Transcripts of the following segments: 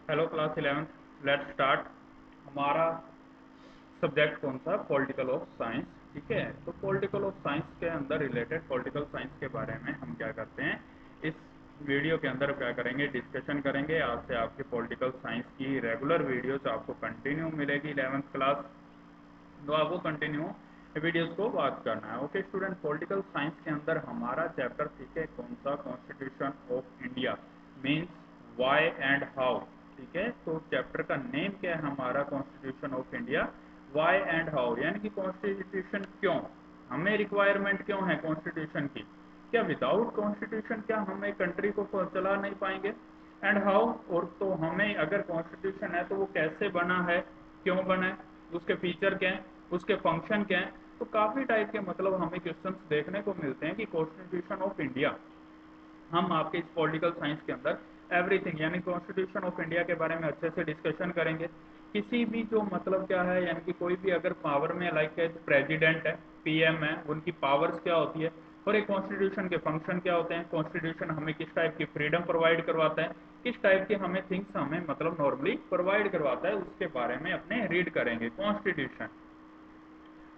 Hello class 11th, let's start. हमारा subject कौन सा? Political of science. ठीक है, तो पॉलिटिकल ऑफ साइंस के अंदर रिलेटेड पॉलिटिकल साइंस के बारे में हम क्या करते हैं, इस वीडियो के अंदर क्या करेंगे, डिस्कशन करेंगे। आज से आपकी पॉलिटिकल साइंस की रेगुलर वीडियोस आपको कंटिन्यू मिलेगी 11th क्लास, तो आपको कंटिन्यू वीडियोस को वॉच करना है। ओके स्टूडेंट, पॉलिटिकल साइंस के अंदर हमारा चैप्टर ठीक है कौन सा? Constitution of India means why and how. ठीक है, तो चैप्टर का नेम क्या है हमारा? Constitution of India why and how, यानी कि कॉन्स्टिट्यूशन क्यों, हमें रिक्वायरमेंट क्यों है कॉन्स्टिट्यूशन की, क्या विदाउट कॉन्स्टिट्यूशन क्या हम एक कंट्री को चला नहीं पाएंगे, एंड हाउ, और तो हमें अगर कॉन्स्टिट्यूशन है तो वो कैसे बना है, क्यों बना है, उसके फीचर क्या है, उसके फंक्शन क्या है। तो काफी टाइप के मतलब हमें क्वेश्चंस देखने को मिलते हैं कि कॉन्स्टिट्यूशन ऑफ इंडिया, हम आपके इस पॉलिटिकल साइंस के अंदर एवरीथिंग यानी कॉन्स्टिट्यूशन ऑफ इंडिया के बारे में अच्छे से डिस्कशन करेंगे। किसी भी जो मतलब क्या है, यानी कि कोई भी अगर पावर में लाइक प्रेसिडेंट है, पीएम है, उनकी पावर्स क्या होती है, और एक कॉन्स्टिट्यूशन के फंक्शन क्या होते हैं, कॉन्स्टिट्यूशन हमें किस टाइप की फ्रीडम प्रोवाइड करवाता है, किस टाइप के हमें थिंग्स हमें मतलब नॉर्मली प्रोवाइड करवाता है, उसके बारे में अपने रीड करेंगे। कॉन्स्टिट्यूशन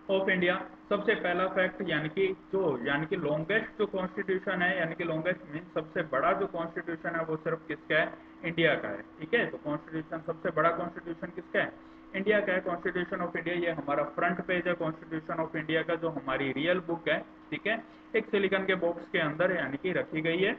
ऑफ इंडिया, सबसे पहला फैक्ट यानी कि लॉन्गेस्ट जो कॉन्स्टिट्यूशन है, यानी कि लॉन्गेस्ट मीन सबसे बड़ा जो कॉन्स्टिट्यूशन है वो सिर्फ किसका है? इंडिया का है। ठीक है, तो कॉन्स्टिट्यूशन सबसे बड़ा कॉन्स्टिट्यूशन किसका है? इंडिया का है। कॉन्स्टिट्यूशन ऑफ इंडिया, ये हमारा फ्रंट पेज है कॉन्स्टिट्यूशन ऑफ इंडिया का, जो हमारी रियल बुक है। ठीक है, एक सिलिकन के बॉक्स के अंदर यानी कि रखी गई है।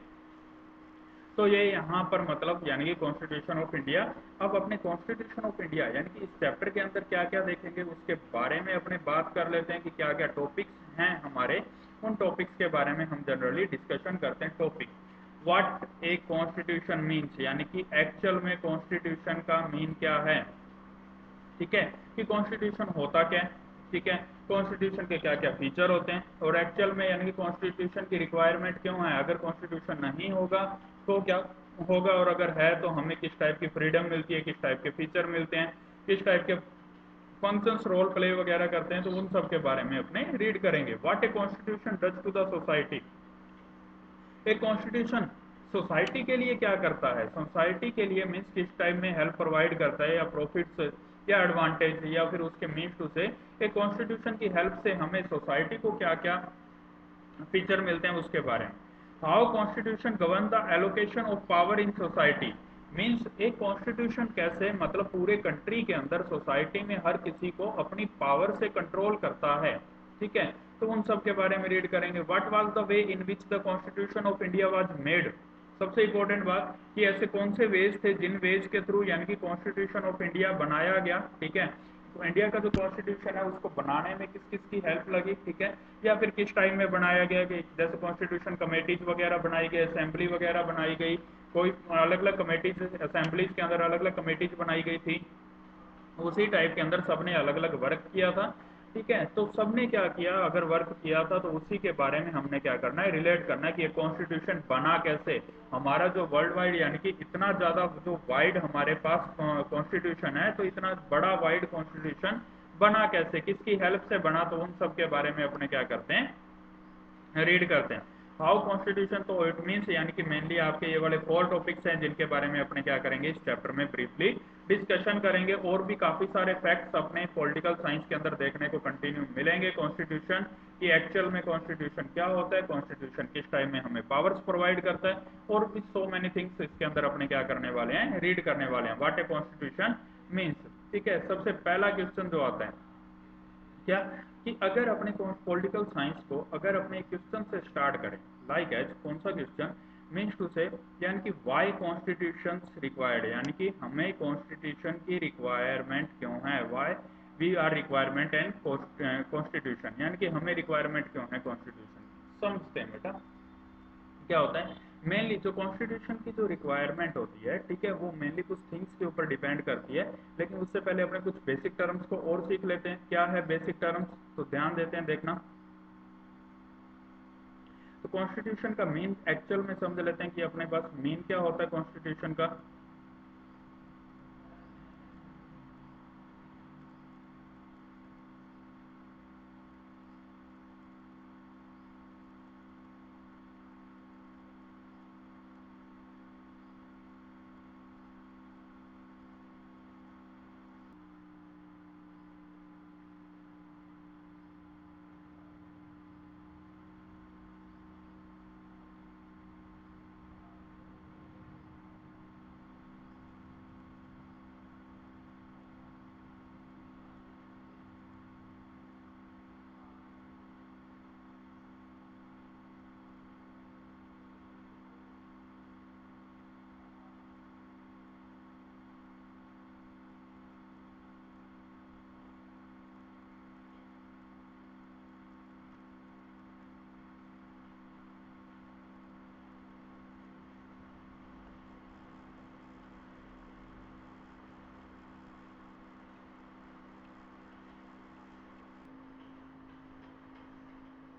तो ये यहाँ पर मतलब यानी कि कॉन्स्टिट्यूशन ऑफ इंडिया। अब अपने कॉन्स्टिट्यूशन ऑफ इंडिया यानी कि इस चैप्टर के अंदर क्या क्या देखेंगे उसके बारे में अपने बात कर लेते हैं कि क्या क्या टॉपिक्स हैं हमारे। उन टॉपिक्स के बारे में हम जनरली डिस्कशन करते हैं। Topic, what a constitution means, यानी कि एक्चुअल में कॉन्स्टिट्यूशन का मीन क्या है। ठीक है, कि कॉन्स्टिट्यूशन होता क्या है। ठीक है, कॉन्स्टिट्यूशन के क्या क्या फीचर होते हैं, और एक्चुअल में यानी कि कॉन्स्टिट्यूशन की रिक्वायरमेंट क्यों है, अगर कॉन्स्टिट्यूशन नहीं होगा तो क्या होगा, और अगर है तो हमें किस टाइप की फ्रीडम मिलती है, किस टाइप के फीचर मिलते हैं, किस टाइप के फंक्शंस रोल प्ले वगैरह करते हैं, तो उन सब के बारे में अपने रीड करेंगे। What a constitution does to the society, एक कॉन्स्टिट्यूशन सोसाइटी के लिए क्या करता है, सोसाइटी के लिए मीन्स किस टाइप में हेल्प प्रोवाइड करता है, या प्रॉफिट्स या एडवांटेज या फिर उसके मीन्स टू से एक कॉन्स्टिट्यूशन की हेल्प से हमें सोसाइटी को क्या क्या फीचर मिलते हैं उसके बारे में। How constitution govern the allocation of power in society, means एक कॉन्स्टिट्यूशन कैसे मतलब पूरे कंट्री के अंदर सोसाइटी में हर किसी को अपनी पावर से कंट्रोल करता है। ठीक है, तो उन सब के बारे में रीड करेंगे। What was the way in which the constitution of India was made, सबसे इंपॉर्टेंट बात कि ऐसे कौन से वेज थे जिन वेज के थ्रू यानी कि कॉन्स्टिट्यूशन ऑफ इंडिया बनाया गया। ठीक है, तो इंडिया का जो कॉन्स्टिट्यूशन है उसको बनाने में किस किस की हेल्प लगी। ठीक है, या फिर किस टाइम में बनाया गया, कि जैसे कॉन्स्टिट्यूशन कमेटीज वगैरह बनाई गई, असेंबली वगैरह बनाई गई, कोई अलग अलग कमेटीज, असेंबलीज के अंदर अलग अलग कमेटीज बनाई गई थी, उसी टाइप के अंदर सबने अलग अलग वर्क किया था। ठीक है, तो सबने क्या किया, अगर वर्क किया था तो उसी के बारे में हमने क्या करना है, रिलेट करना है कि ये कॉन्स्टिट्यूशन बना कैसे। हमारा जो वर्ल्ड वाइड यानी कि इतना ज्यादा जो वाइड हमारे पास कॉन्स्टिट्यूशन है, तो इतना बड़ा वाइड कॉन्स्टिट्यूशन बना कैसे, किसकी हेल्प से बना, तो उन सब के बारे में अपने क्या करते हैं, रीड करते हैं। हाउ कॉन्स्टिट्यूशन, तो इट मीन्स यानी कि मेनली आपके ये वाले 4 टॉपिक्स हैं जिनके बारे में अपने क्या करेंगे इस चैप्टर में ब्रीफली डिस्कशन करेंगे। और भी काफी सारे फैक्ट्स अपने पॉलिटिकल साइंस के अंदर देखने को कंटिन्यू मिलेंगे। कॉन्स्टिट्यूशन की एक्चुअल में कॉन्स्टिट्यूशन क्या होता है, कॉन्स्टिट्यूशन किस टाइम में हमें पावर्स प्रोवाइड करता है, और भी सो मेनी थिंग्स इसके अंदर अपने क्या करने वाले हैं, रीड करने वाले हैं। What a constitution means. ठीक है, सबसे पहला क्वेश्चन जो आता है क्या, कि अगर अपने पॉलिटिकल साइंस को अगर अपने क्वेश्चन से स्टार्ट करें, लाइक एज कौन सा क्वेश्चन, मीन्स टू से यानी कि वाई कॉन्स्टिट्यूशन रिक्वायर्ड, यानी कि हमें कॉन्स्टिट्यूशन की रिक्वायरमेंट क्यों है, why we are requirement and constitution, यानी कि हमें रिक्वायरमेंट क्यों है कॉन्स्टिट्यूशन। समझते हैं बेटा, क्या होता है मेनली जो कॉन्स्टिट्यूशन की जो रिक्वायरमेंट होती है, ठीक है, वो मेनली कुछ थिंग्स के ऊपर डिपेंड करती है। लेकिन उससे पहले अपने कुछ बेसिक टर्म्स को और सीख लेते हैं। क्या है बेसिक टर्म्स, तो ध्यान देते हैं देखना। तो कॉन्स्टिट्यूशन का मीन एक्चुअल में समझ लेते हैं कि अपने पास मीन क्या होता है कॉन्स्टिट्यूशन का।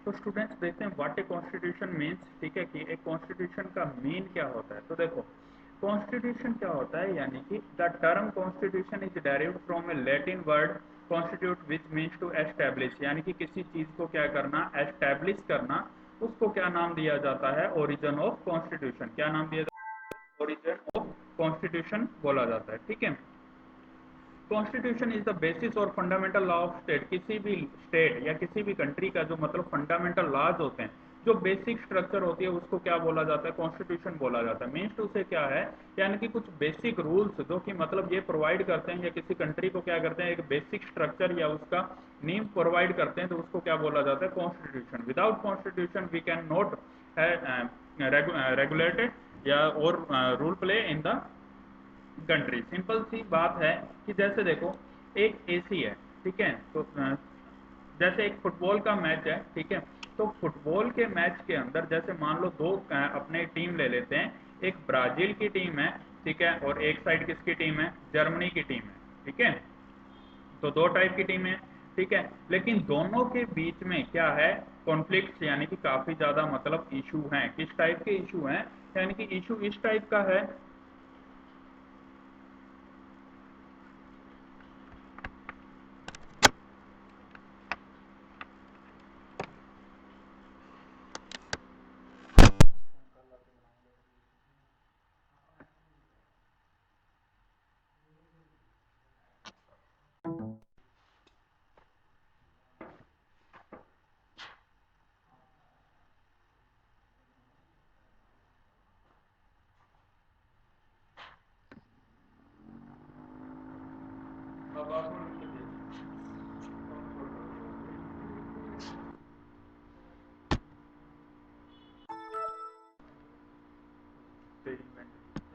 तो स्टूडेंट्स देखते हैं व्हाट ए कॉन्स्टिट्यूशन मीन्स, ठीक है, कि एक कॉन्स्टिट्यूशन का मीन क्या होता है। तो देखो कॉन्स्टिट्यूशन क्या होता है, यानी कि the term constitution is derived from a Latin word constitute which means to establish, यानी कि किसी चीज को क्या करना, एस्टैब्लिश करना, उसको क्या नाम दिया जाता है, ओरिजिन ऑफ कॉन्स्टिट्यूशन। क्या नाम दिया जाता है, ओरिजिन ऑफ कॉन्स्टिट्यूशन बोला जाता है, ठीक है। कॉन्स्टिट्यूशन इज द बेसिस और फंडामेंटल लॉ ऑफ स्टेट, किसी भी स्टेट या किसी भी कंट्री का जो मतलब फंडामेंटल लॉज होते हैं, जो बेसिक स्ट्रक्चर होती है, उसको क्या बोला जाता है, कॉन्स्टिट्यूशन बोला जाता है। मीन्स टू से क्या है, यानी कि कुछ बेसिक रूल्स जो कि मतलब ये प्रोवाइड करते हैं या किसी कंट्री को क्या करते हैं, एक बेसिक स्ट्रक्चर या उसका नींव प्रोवाइड करते हैं, तो उसको क्या बोला जाता है, constitution. Without constitution we can not regulated या और rule play in the country. Simple सी बात है कि जैसे देखो एक एसी है, ठीक है, तो जैसे एक फुटबॉल का मैच है, ठीक है, तो फुटबॉल के मैच के अंदर जैसे मान लो दो अपने टीम ले लेते हैं, एक ब्राजील की टीम है, ठीक है, और एक साइड किसकी टीम है, जर्मनी की टीम है, ठीक है। तो दो टाइप की टीम है, ठीक है, लेकिन दोनों के बीच में क्या है, कॉन्फ्लिक्ट, यानी कि काफी ज्यादा मतलब इशू हैं। किस टाइप के इशू हैं, यानी कि इशू इस टाइप का है।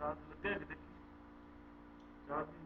चार्ज लग गया, चार्ज